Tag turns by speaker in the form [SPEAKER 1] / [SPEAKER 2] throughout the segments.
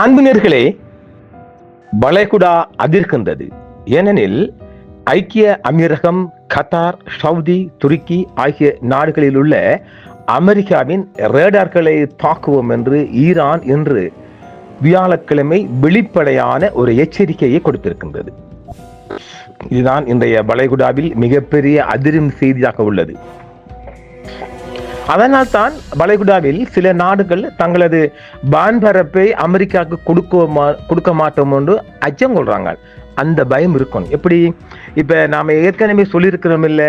[SPEAKER 1] அன்பினர்களே, வளைகுடா அதிர்கின்றது. ஏனெனில் ஐக்கிய அமீரகம், கத்தார், சவுதி, துருக்கி ஆகிய நாடுகளில் உள்ள அமெரிக்காவின் ரேடார்களை தாக்குவோம் என்று ஈரான் இன்று வியாழக்கிழமை வெளிப்படையான ஒரு எச்சரிக்கையை கொடுத்திருக்கின்றது. இதுதான் இன்றைய வளைகுடாவில் மிகப்பெரிய அதிரும் செய்தியாக உள்ளது. அதனால் தான் வளைகுடாவில் சில நாடுகள் தங்களது வான்பரப்பை அமெரிக்காவுக்கு கொடுக்க மாட்டோம் என்று அச்சம் கொள்றாங்க. அந்த பயம் இருக்கணும். எப்படி இப்ப நாம ஏற்கனவே சொல்லியிருக்கிறோம் இல்ல,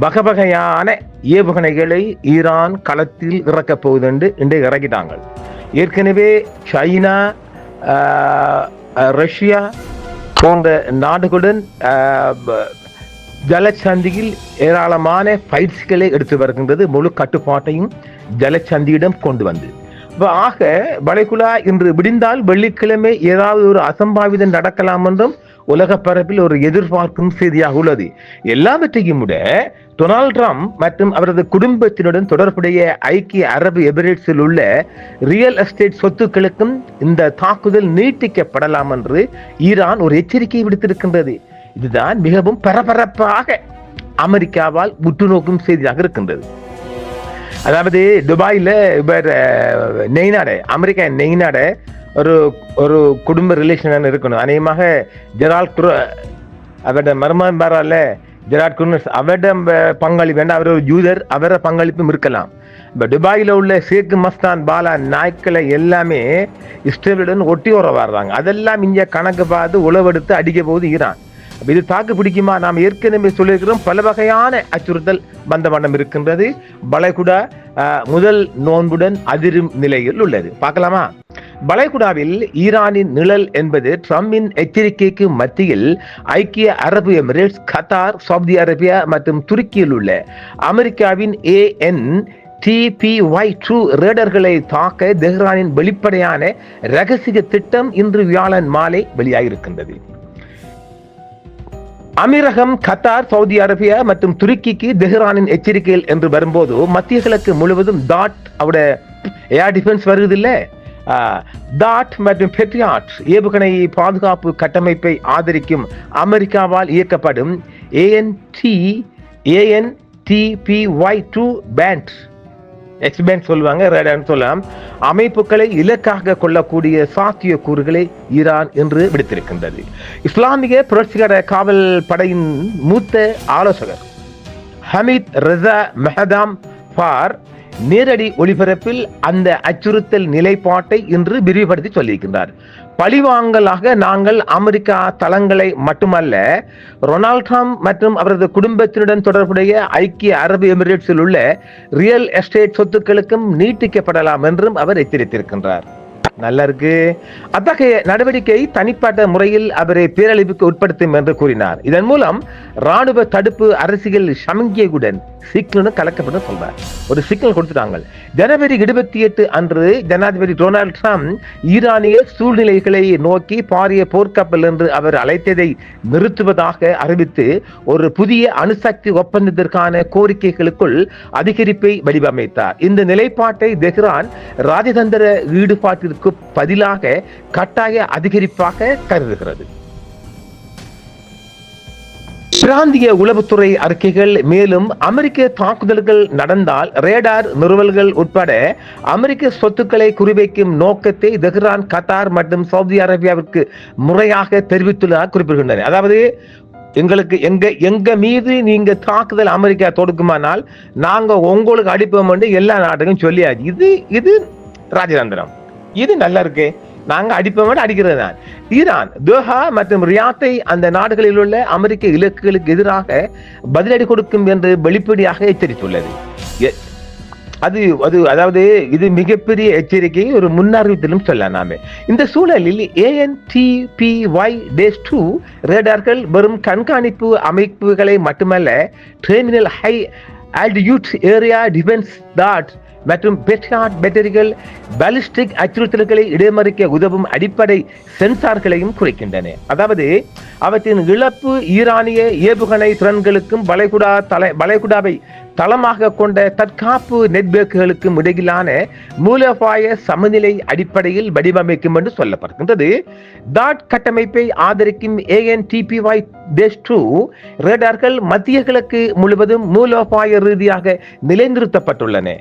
[SPEAKER 1] வகையான ஏவுகணைகளை ஈரான் களத்தில் இறக்க போகுது என்று இன்றைக்கு இறக்கிட்டாங்க. ஏற்கனவே சைனா, ரஷ்யா போன்ற நாடுகளுடன் ஜலச்சந்தியில் ஏராளமான பயிற்சிகளை எடுத்து வருகின்றது. முழு கட்டுப்பாட்டையும் ஜலச்சந்தியிடம் கொண்டு வந்து ஆக வளைகுடா இன்று விடிந்தால் வெள்ளிக்கிழமை ஏதாவது ஒரு அசம்பாவிதம் நடக்கலாம் என்றும் உலக பரப்பில் ஒரு எதிர்பார்க்கும் செய்தியாக உள்ளது. எல்லாவற்றையும் விட டொனால்ட் ட்ரம்ப் மற்றும் அவரது குடும்பத்தினுடன் தொடர்புடைய ஐக்கிய அரபு எமிரேட்ஸில் உள்ள ரியல் எஸ்டேட் சொத்துக்களுக்கும் இந்த தாக்குதல் நீட்டிக்கப்படலாம் என்று ஈரான் ஒரு எச்சரிக்கை விடுத்திருக்கின்றது. இதுதான் மிகவும் பரபரப்பாக அமெரிக்காவால் உற்றுநோக்கும் செய்தியாக இருக்கின்றது. அதாவது துபாயில நெய்நாடு, அமெரிக்கா நெய்நாடு ஒரு குடும்ப ரிலேஷன் இருக்கணும். அநேகமாக ஜெரால்ட் அவருடைய மருமகன் பாரால ஜெரால்ட் குர்னஸ் அவருடைய பங்களிப்பு வேண்டாம். அவர் ஒரு யூதர், அவர பங்களிப்பும் இருக்கலாம். இப்ப துபாயில உள்ள ஷேக் மஸ்தான் பாலா நாய்க்களை எல்லாமே இஸ்ரேலுடன் ஒட்டி வர்றாங்க. அதெல்லாம் இங்க கணக்கு பார்த்து உளவெடுத்து அடிக்க போகுது ஈரான். இது தாக்கு பிடிக்குமா? நாம் ஏற்கனவே சொல்லியிருக்கிறோம், பல வகையான அச்சுறுத்தல் வந்த வண்ணம் இருக்கின்றது. வளைகுடா முதல் நோன்புடன் அதிரும் நிலையில் உள்ளது. பார்க்கலாமா? வளைகுடாவில் ஈரானின் நிழல் என்பது ட்ரம்பின் எச்சரிக்கைக்கு மத்தியில் ஐக்கிய அரபு எமிரேட்ஸ், கத்தார், சவுதி அரேபியா மற்றும் துருக்கியில் உள்ள அமெரிக்காவின் TPY-2 ரேடர்களை தாக்க தெஹ்ரானின் வெளிப்படையான ரகசிய திட்டம் இன்று வியாழன் மாலை வெளியாகியிருக்கின்றது. அமீரகம், கத்தார், சவுதி அரேபியா மற்றும் துருக்கிக்கு தெஹ்ரானின் எச்சரிக்கைகள் என்று வரும்போது மத்திய கிழக்கு முழுவதும் ஏர் டிஃபென்ஸ் வருது இல்ல, டாட் மற்றும் பெட்ரியாட் ஏவுகணை பாதுகாப்பு கட்டமைப்பை ஆதரிக்கும் அமெரிக்காவால் இயக்கப்படும் ANTPY-2 பேண்ட் சொல்லுவாங்க, ரேடார்னு சொல்லலாம், அமைப்புகளை இலக்காக கொள்ளக்கூடிய சாத்திய கூறுகளை ஈரான் என்று விடுத்திருக்கின்றது. இஸ்லாமிய புரட்சிகர காவல் படையின் மூத்த ஆலோசகர் ஹமீத் ரஸா மெஹதாம் ஃபார் நேரடி ஒளிபரப்பில் அந்த அச்சுறுத்தல் நிலைப்பாட்டை இன்று விரிவுபடுத்தி சொல்லியிருக்கின்றார். பழிவாங்கலாக நாங்கள் அமெரிக்கா தளங்களை மட்டுமல்ல, டொனால்ட் ட்ரம்ப் மற்றும் அவரது குடும்பத்தினுடன் தொடர்புடைய ஐக்கிய அரபு எமிரேட்ஸில் உள்ள ரியல் எஸ்டேட் சொத்துக்களுக்கும் நீட்டிக்கப்படலாம் என்றும் அவர் எச்சரித்திருக்கின்றார். நல்லா இருக்கு. அத்தகைய நடவடிக்கை தனிப்பட்ட முறையில் அவரை பேரழிவுக்கு உட்படுத்தும் என்று கூறினார். இதன் மூலம் ராணுவ தடுப்பு அரசியல் சமங்கியுடன் சிக்கல் கலக்கப்படும் சொல்றார். ஒரு சிக்கல் கொடுத்துட்டாங்க. ஜனவரி 28 அன்று ஜனாதிபதி டொனால்ட் ட்ரம்ப் ஈரானிய சூழ்நிலைகளை நோக்கி பாரிய போர்க்கப்பல் என்று அவர் அழைத்ததை நிறுத்துவதாக அறிவித்து ஒரு புதிய அணுசக்தி ஒப்பந்தத்திற்கான கோரிக்கைகளுக்குள் அதிகரிப்பை வடிவமைத்தார். இந்த நிலைப்பாட்டை தெஹ்ரான் ராஜதந்திர ஈடுபாட்டிற்கு பதிலாக கட்டாய அதிகரிப்பாக கருதுகிறது. பிராந்திய உளவுத்துறை அறிக்கைகள் மேலும் அமெரிக்க தாக்குதல்கள் நடந்தால் ரேடார் நிறுவல்கள் உட்பட அமெரிக்க சொத்துக்களை குறிவைக்கும் நோக்கத்தை தெஹ்ரான், கத்தார் மற்றும் சவுதி அரேபியாவிற்கு முறையாக தெரிவித்துள்ளதாக குறிப்பிடுகின்றன. அதாவது எங்க மீது நீங்க தாக்குதல் அமெரிக்கா தொடுக்குமானால் நாங்க உங்களுக்கு அடிப்போம் என்று எல்லா நாட்டுக்கும் சொல்லியாச்சு. இது ராஜதந்திரம். இது நல்லா இருக்கு. நாங்க அடிப்போம் அடிக்கிறது தான். ஈரான் தோஹா மற்றும் ரியாத்தை அந்த நாடுகளில் உள்ள அமெரிக்க இலக்குகளுக்கு எதிராக பதிலடி கொடுக்கும் என்று வெளிப்படையாக எச்சரித்துள்ளது. அதாவது இது மிகப்பெரிய எச்சரிக்கை, ஒரு முன்னறிவித்தலும் சொல்லலாமே. இந்த சூழலில் ANTPY-2 ரேடார்கள் வெறும் கண்காணிப்பு அமைப்புகளை மட்டுமல்ல, terminal high altitude area defence மற்றும் பெட்ரியாட் பேட்டரிகள் பாலிஸ்டிக் அச்சுறுத்தல்களை இடைமறிக்க உதவும் அடிப்படை சென்சார்களையும் குறைக்கின்றன. அதாவது அவற்றின் இழப்பு ஈரானிய ஏவுகணை திறன்களுக்கும் வளைகுடாவை தளமாக கொண்ட தற்காப்பு நெட்வொர்க்குகளுக்கும் இடையிலான மூலோபாய சமநிலை அடிப்படையில் வடிவமைக்கும் என்று சொல்லப்படுகின்றது. டாட் கட்டமைப்பை ஆதரிக்கும் ANTPY-2 ரேடார்கள் மத்திய கிழக்கு முழுவதும் மூலோபாய ரீதியாக நிலைநிறுத்தப்பட்டுள்ளன.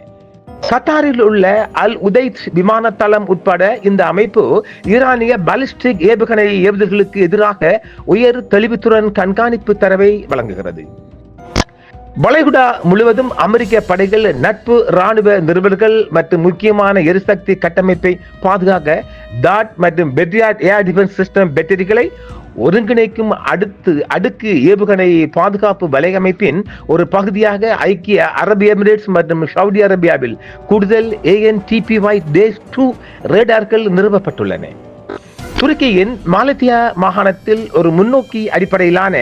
[SPEAKER 1] கத்தாரில் உள்ள அல் உதைத் விமான தளம் உட்பட இந்த அமைப்பு ஈரானிய பாலிஸ்டிக் ஏவுகணை ஏவுதல்களுக்கு எதிராக உயர் தெளிவுத்துடன் கண்காணிப்பு தரவை வழங்குகிறது. வளைகுடா முழுவதும் அமெரிக்க படைகள், நட்பு ராணுவ நிறுவனங்கள் மற்றும் முக்கியமான எரிசக்தி கட்டமைப்பை பாதுகாக்க டாட் மற்றும் பெட்ரியாட் ஏர் டிஃபென்ஸ் சிஸ்டம் பேட்டரிகளை ஒருங்கிணைக்கும் அடுக்கு ஏவுகணை பாதுகாப்பு வலையமைப்பின் ஒரு பகுதியாக ஐக்கிய அரபு எமிரேட்ஸ் மற்றும் சவுதி அரேபியாவில் கூடுதல் ANTPY-2 ரேடார்கள் நிறுவப்பட்டுள்ளன. துருக்கியின் மாலத்தியா மாகாணத்தில் ஒரு முன்னோக்கி அடிப்படையிலான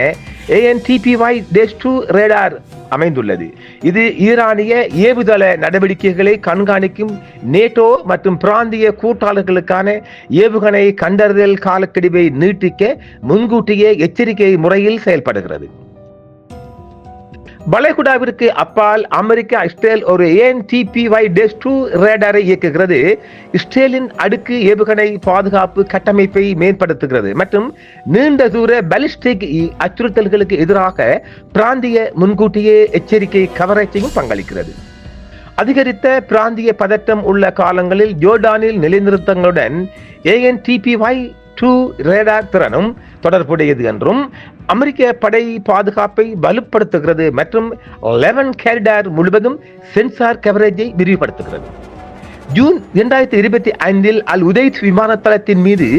[SPEAKER 1] ANTPY-2 ரேடார் அமைந்துள்ளது. இது ஈரானிய ஏவுதள நடவடிக்கைகளை கண்காணிக்கும் நேட்டோ மற்றும் பிராந்திய கூட்டாளர்களுக்கான ஏவுகணை கண்டறிதல் காலக்கெடுவை நீட்டிக்க முன்கூட்டியே எச்சரிக்கை முறையில் செயல்படுகிறது. வளைகுடாவிற்கு அப்பால் அமெரிக்கா இஸ்ரேல் ஒரு ANTPY-2 ரேடாரை இயக்குகிறது. இஸ்ரேலின் அடுக்கு ஏவுகணை பாதுகாப்பு கட்டமைப்பை மேம்படுத்துகிறது மற்றும் நீண்ட தூர பாலிஸ்டிக் அச்சுறுத்தல்களுக்கு எதிராக பிராந்திய முன்கூட்டியே எச்சரிக்கை கவரேஜையும் பங்களிக்கிறது. அதிகரித்த பிராந்திய பதட்டம் உள்ள காலங்களில் ஜோர்டானில் நிலைநிறுத்தங்களுடன் ANTPY-2 ரேடார் திறனும் தொடர்புடையது என்றும் அமெரிக்க படை பாதுகாப்பை வலுப்படுத்துகிறது மற்றும் 11 கேரிடார் முழுவதும் சென்சார் கவரேஜை விரிவுபடுத்துகிறது. ஜூன் 2025 அல் உதைத் விமான தளத்தின் மீது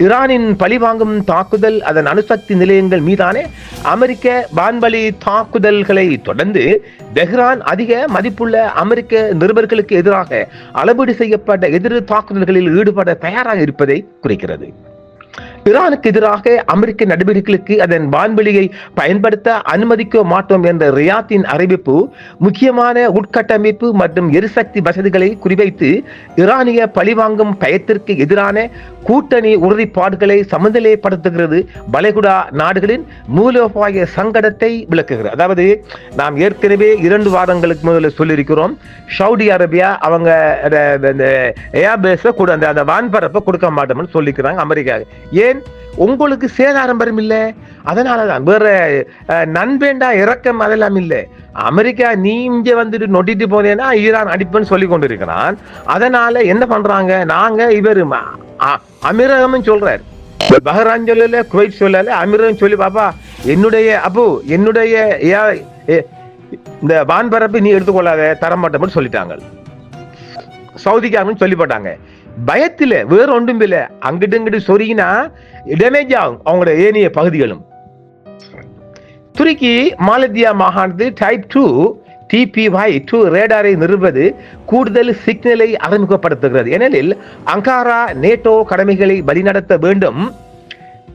[SPEAKER 1] ஈரானின் பழிவாங்கும் தாக்குதல் அதன் அணுசக்தி நிலையங்கள் மீதான அமெரிக்க வான்வழி தாக்குதல்களை தொடர்ந்து தெஹ்ரான் அதிக மதிப்புள்ள அமெரிக்க நிருபர்களுக்கு எதிராக அளவீடு செய்யப்பட்ட எதிர் தாக்குதல்களில் ஈடுபட தயாராக இருப்பதை குறிக்கிறது. ஈரானுக்கு எதிராக அமெரிக்க நடவடிக்கைகளுக்கு அதன் வான்வெளியை பயன்படுத்த அனுமதிக்க மாட்டோம் என்ற ரியாத்தின் அறிவிப்பு முக்கியமான உட்கட்டமைப்பு மற்றும் எரிசக்தி வசதிகளை குறிவைத்து ஈரானிய பழிவாங்கும் பயத்திற்கு எதிரான கூட்டணி உறுதிப்பாடுகளை சமநிலைப்படுத்துகிறது. வளைகுடா நாடுகளின் மூலோபாய சங்கடத்தை விளக்குகிறது. அதாவது நாம் ஏற்கனவே 2 வாரங்களுக்கு முதல்ல சொல்லியிருக்கிறோம், சவுதி அரேபியா அவங்க ஏர்பேஸ கூட அந்த வான்பரப்பை கொடுக்க மாட்டோம்னு சொல்லிக்கிறாங்க அமெரிக்கா. ஏன்? உங்களுக்கு சேதாரம்பரம் இல்லை, அதனாலதான். வேற நண்பேண்டா இறக்கம் அதெல்லாம் இல்லை. அமெரிக்கா நீ இங்க வந்துட்டு நொட்டிட்டு போனேன்னா ஈரான் அடிப்புன்னு சொல்லி கொண்டிருக்கிறான். அதனால என்ன பண்றாங்க, நாங்க இவரு அமீரகம் சொல்றாரு, பஹ்ரைன் சொல்லல, குவைத் சொல்லல, அமீரகம் சொல்லி பாப்பா என்னுடைய இந்த வான்பரப்பு நீ எடுத்துக்கொள்ளாத, தரமாட்டோம்னு சொல்லிட்டாங்க. சவுதிக்காரன்னு சொல்லி போட்டாங்க. பயத்துல வேற ஒன்றும் இல்லை, அங்கிட்டு இங்கிட்டு சொரினா டேமேஜ் ஆகும் அவங்களோட ஏனைய பகுதிகளும். துருக்கி மாலத்தியா மாகாணத்து டைப் 2 TPY-2 ரேடாரை நிறுவது கூடுதல் சிக்னலை அறிமுகப்படுத்துகிறது. ஏனெனில் அங்காரா நேட்டோ கடமைகளை வழிநடத்த வேண்டும்.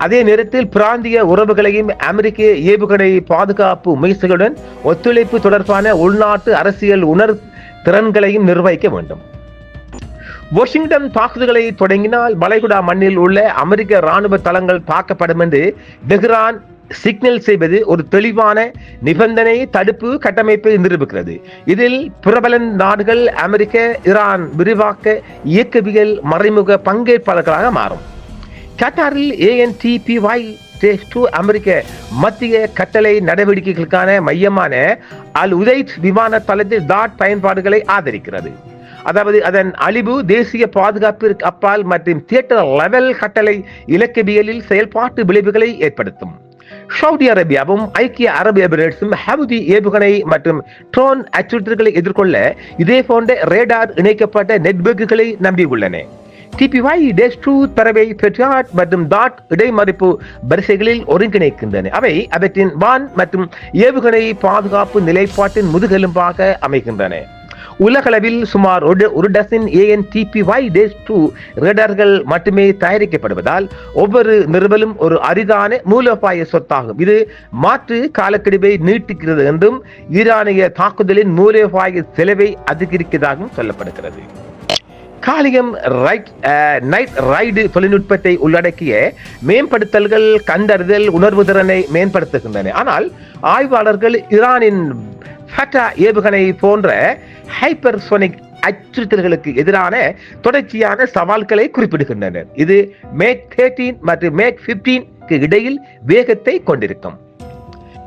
[SPEAKER 1] அதே நேரத்தில் பிராந்திய உறவுகளையும் அமெரிக்க ஏவுகணை பாதுகாப்பு முயற்சிகளுடன் ஒத்துழைப்பு தொடர்பான உள்நாட்டு அரசியல் திறன்களையும் நிர்வகிக்க வேண்டும். வாஷிங்டன் தாக்குதல்களை தொடங்கினால் வளைகுடா மண்ணில் உள்ள அமெரிக்க ராணுவ தளங்கள் தாக்கப்படும் என்று தெஹ்ரான் சிக்னல் செய்வது ஒரு தெளிவான நிபந்தனை தடுப்பு கட்டமைப்பை நிரூபிக்கிறது. இதில் பிரபல நாடுகள் அமெரிக்க, ஈரான் விரிவாக்க இயக்கவியல் மறைமுக பங்கேற்பாளர்களாக மாறும். கத்தாரில் ANTPY-2 அமெரிக்க மத்திய கட்டளை நடவடிக்கைகளுக்கான மையமான அல் உதைத் விமான தளத்தில் டாட் பயன்பாடுகளை ஆதரிக்கிறது. அதாவது அதன் அழிவு தேசிய பாதுகாப்பிற்கு அப்பால் மற்றும் தியேட்டர் லெவல் கட்டளை இலக்கவியலில் செயல்பாட்டு விளைவுகளை ஏற்படுத்தும். சவுதி அரேபியாவும் ஐக்கிய அரபு எமிரேட்ஸும் ஹவுதி ஏவுகணை மற்றும் ட்ரோன் அச்சுறுத்தல்களை எதிர்கொள்ள இதே போன்ற ரேடார் இணைக்கப்பட்ட நெட்வொர்க்குகளை நம்பியுள்ளன. TPY-2 தரவை பெட்ரியாட் மற்றும் டாட் இடைமறிப்பு வரிசைகளில் ஒருங்கிணைக்கின்றன. அவை அவற்றின் வான் மற்றும் ஏவுகணை பாதுகாப்பு நிலைப்பாட்டின் முதுகெலும்பாக அமைகின்றன. உலகளவில் சுமார் ஒரு டசன் ANTPY-2 ரேடார்கள் மட்டுமே தயாரிக்கப்படுவதால் ஒவ்வொரு நிறுவலும் ஒரு அரிதான மூலோபாய சொத்தாகும். இது மாற்று காலக்கெடுவை நீட்டிக்கிறது என்றும் ஈரானிய தாக்குதலின் மூலோபாய செலவை அதிகரிக்கிறதாகவும் சொல்லப்படுகிறது. காலியம் நைட் ரைடு தொழில்நுட்பத்தை உள்ளடக்கிய மேம்படுத்தல்கள் கண்டறிதல் உணர்வு திறனை மேம்படுத்துகின்றன. ஆனால் ஆய்வாளர்கள் ஈரானின் ஃபட்டா ஏவுகணை போன்ற ஹைப்பர்சோனிக் அச்சுறுத்தல்களுக்கு எதிரான தொடர்ச்சியான சவால்களை குறிப்பிடுகின்றனர். இது மேக் 13 மற்றும் மேக் 15 இடையில் வேகத்தை கொண்டிருக்கும்.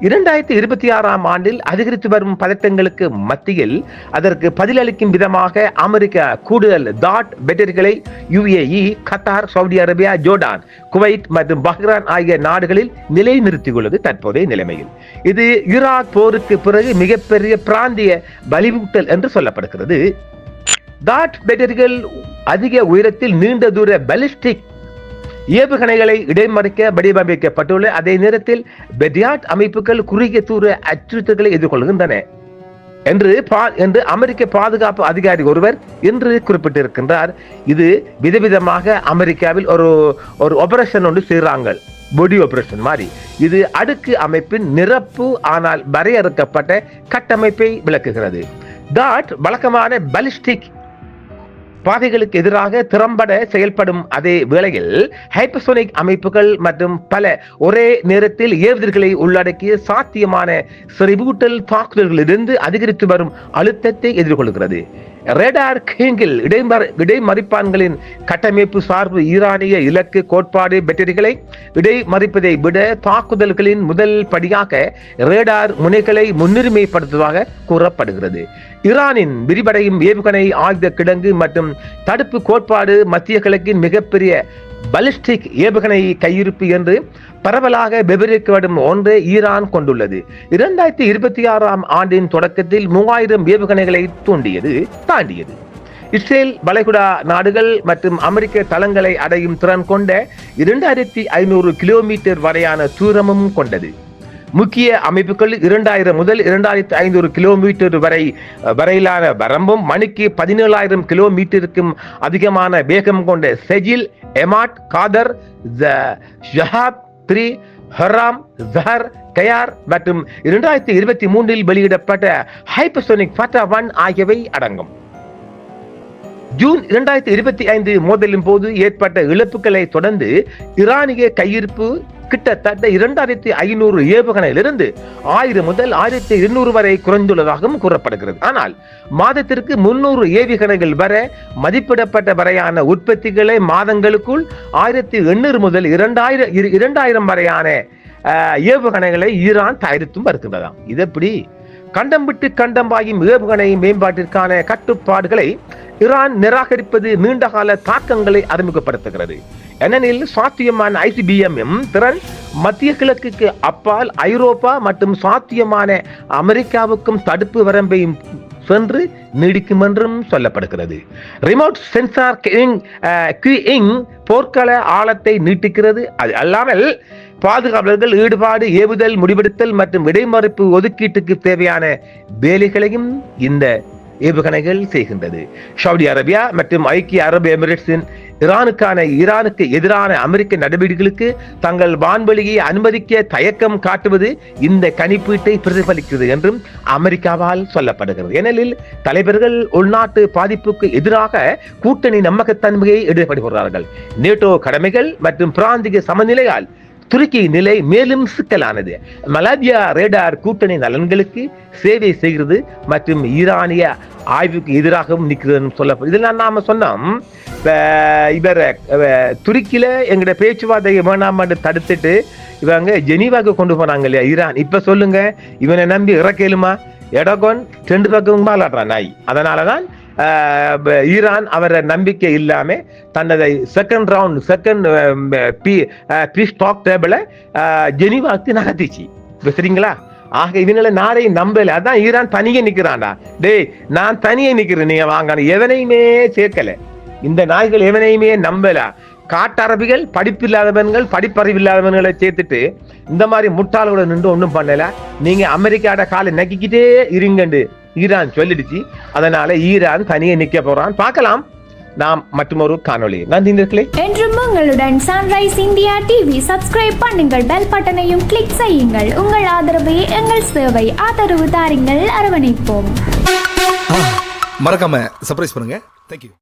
[SPEAKER 1] 2026ஆம் ஆண்டில் அதிகரித்து வரும் பதட்டங்களுக்கு மத்தியில் அதற்கு பதிலளிக்கும் விதமாக அமெரிக்கா கூடுதல் தாட் பேட்டரிகளை UAE, Qatar, Saudi Arabia, Jordan, Kuwait மற்றும் பஹ்ரைன் ஆகிய நாடுகளில் நிலைநிறுத்தியுள்ளது தற்போதைய நிலைமையில். இது ஈராக் போருக்கு பிறகு மிகப்பெரிய பிராந்திய வலிவூட்டல் என்று சொல்லப்படுகிறது. தாட் பேட்டரிகள் அதிக உயரத்தில் நீண்ட தூர பாலிஸ்டிக் ஏவுகணைகளை இடைமறிக்க வடிவமைக்கப்பட்டுள்ள அதே நேரத்தில் பெடியாட் அமைப்புகள் குறுகிய தூர அச்சுறுத்தல்களை எதிர்கொள்கின்றன என்று அமெரிக்க பாதுகாப்பு அதிகாரி ஒருவர் இன்று குறிப்பிட்டிருக்கின்றார். இது விதவிதமாக அமெரிக்காவில் ஒரு ஆபரேஷன் ஒன்று செய்றாங்க, பொடி ஆபரேஷன் மாதிரி. இது அடுக்கு அமைப்பின் நிரப்பு ஆனால் வரையறுக்கப்பட்ட கட்டமைப்பை விளக்குகிறது. தாட் வழக்கமான பாலிஸ்டிக் பாதைகளுக்கு எதிராக திறம்பட செயல்படும் அதே வேளையில் ஹைப்பர்சோனிக் அமைப்புகள் மற்றும் பல ஒரே நேரத்தில் ஏவுதல்களை உள்ளடக்கிய சாத்தியமான செறிவூட்டல் தாக்குதல்களிலிருந்து அதிகரித்து வரும் அழுத்தத்தை எதிர்கொள்கிறது. ரேடார் கிங்கில் இடைமறிப்பான்களின் கட்டமைப்பு சார்பு ஈரானிய இலக்கு கோட்பாடு பேட்டரிகளை இடைமறிப்பதை விட தாக்குதல்களின் முதல் படியாக ரேடார் முனைகளை முன்னுரிமைப்படுத்துவதாக கூறப்படுகிறது. ஈரானின் விரிவடையும் ஏவுகணை ஆயுத கிடங்கு மற்றும் தடுப்பு கோட்பாடு மத்திய கிழக்கின் மிகப்பெரிய பாலிஸ்டிக் ஏவுகணை கையிருப்பு என்று பரவலாக விவரிக்கப்படும் ஒன்றை ஈரான் கொண்டுள்ளது. 2026ஆம் ஆண்டின் தொடக்கத்தில் 3000 ஏவுகணைகளை தாண்டியது. இஸ்ரேல், வளைகுடா நாடுகள் மற்றும் அமெரிக்க தளங்களை அடையும் திறன் கொண்ட 2500 கிலோமீட்டர் வரையான தூரமும் கொண்டது. முக்கிய அமைப்புகள் 2000 முதல் 2500 கிலோமீட்டர் வரையிலான வரம்பும் மணிக்கு 17000 கிலோமீட்டருக்கும் அதிகமான வேகம் கொண்ட செஜில், எமாட், காதர், ஜஹாப் 3, ஹராம், ஜஹர், கயார் மற்றும் 2023இல் வெளியிடப்பட்ட ஹைப்பர்சோனிக் ஃபட்டா 1 ஆகியவை அடங்கும். ஜூன் 2025 மோதலின் போது ஏற்பட்ட இழப்புகளை தொடர்ந்து ஈரானிய கையிருப்பு கிட்டத்தட்ட 2500 ஏவுகணையிலிருந்து 1000 முதல் 1200 வரை குறைந்துள்ளதாகவும் கூறப்படுகிறது. ஆனால் மாதத்திற்கு 300 ஏவுகணைகள் வர மதிப்பிடப்பட்ட வரையான உற்பத்திகளை மாதங்களுக்குள் 1800 முதல் 2000 வரையான ஏவுகணைகளை ஈரான் தயாரித்தும் வருகின்றதாம். இது எப்படி? கண்டம் விட்டு கண்டம் பாயும் ஏவுகணை மேம்பாட்டிற்கான கட்டுப்பாடுகளை ஈரான் நிராகரிப்பது நீண்டகால தாக்கங்களை அறிமுகப்படுத்துகிறது. ஏனெனில் சாத்தியமான ICBM திறன் மத்திய கிழக்குக்கு அப்பால் ஐரோப்பா மற்றும் சாத்தியமான அமெரிக்காவுக்கும் தடுப்பு வரம்பையும் சென்று நீடிக்கும் என்றும் சொல்லப்படுகிறது. ரிமோட் சென்சார் கியூயிங் போர்க்கள ஆழத்தை நீட்டிக்கிறது. அது அல்லாமல் பாதுகாவலர்கள் ஈடுபாடு, ஏவுதல், முடிவெடுத்தல் மற்றும் இடைமறிப்பு ஒதுக்கீட்டுக்கு தேவையான வேலைகளையும் இந்த ஏவுகணைகள் செய்கின்றது. சவுதி அரேபியா மற்றும் ஐக்கிய அரபு எமிரேட்ஸின் ஈரானுக்கு எதிரான அமெரிக்க நடவடிக்கைகளுக்கு தங்கள் வான்வெளியை அனுமதிக்க தயக்கம் காட்டுவது இந்த கணிப்பீட்டை பிரதிபலிக்கிறது என்றும் அமெரிக்காவால் சொல்லப்படுகிறது. ஏனெனில் தலைவர்கள் உள்நாட்டு பாதிப்புக்கு எதிராக கூட்டணி நம்பகத்தன்மையை ஈடுபடுகிறார்கள். நேட்டோ கடமைகள் மற்றும் பிராந்திய சமநிலையால் துருக்கி நிலை மேலும் சிக்கலானது. மலாத்தியா ரேடார் கூட்டணி நலன்களுக்கு சேவை செய்கிறது மற்றும் ஈரானிய ஆய்வுக்கு எதிராகவும் நிற்கிறது சொல்லப்படுது. இதெல்லாம் நாம சொன்னோம். இவர துருக்கியில எங்கட பேச்சுவார்த்தையை வேணாம் தடுத்துட்டு இவங்க ஜெனீவாக்கு கொண்டு போனாங்க இல்லையா ஈரான். இப்ப சொல்லுங்க, இவனை நம்பி இறக்கலுமா? எடகோன் 2 பக்கம் பாலாடுறான் நாய். அதனாலதான் ஈரான் அவர நம்பிக்கை இல்லாம தன்னதை செகண்ட் பீஸ் டாக் டேபிள ஜெனீவாக்கு நகர்த்திச்சு. சரிங்களா? ஆக இவங்களை நாடை நம்பல. அதான் ஈரான் தனியே நிக்கிறான்டா. டேய், நான் தனியே நிக்கிறேன், நீங்க வாங்க. எவனையுமே சேர்க்கல. இந்த நாய்கள் எவனையுமே நம்பல. காட்டரபிகள், படிப்பில்லாதவன்கள், படிப்பறிவில்லாதவன்களை சேர்த்துட்டு இந்த மாதிரி முட்டாளோட நின்று ஒன்றும் பண்ணல. நீங்க அமெரிக்காட காலை நக்கிக்கிட்டே இருங்கண்டு ஈரான் சொல்லிடுச்சு. அதனால ஈரான் தனியே நிக்க போறான். பார்க்கலாம் நாம் மற்றொரு காணொளி. நன்றி நேயர்களே.
[SPEAKER 2] என்றும் உங்களுடன் சன்ரைஸ் இந்தியா டிவி சப்ஸ்கிரைப் பண்ணுங்கள், பெல் பட்டனையும் கிளிக் செய்யுங்கள். உங்கள் ஆதரவே எங்கள் சேவை. ஆதரவு தாருங்கள், அரவணைப்போம்.
[SPEAKER 3] மறக்காம சர்ப்ரைஸ் பண்ணுங்க. தேங்க்யூ.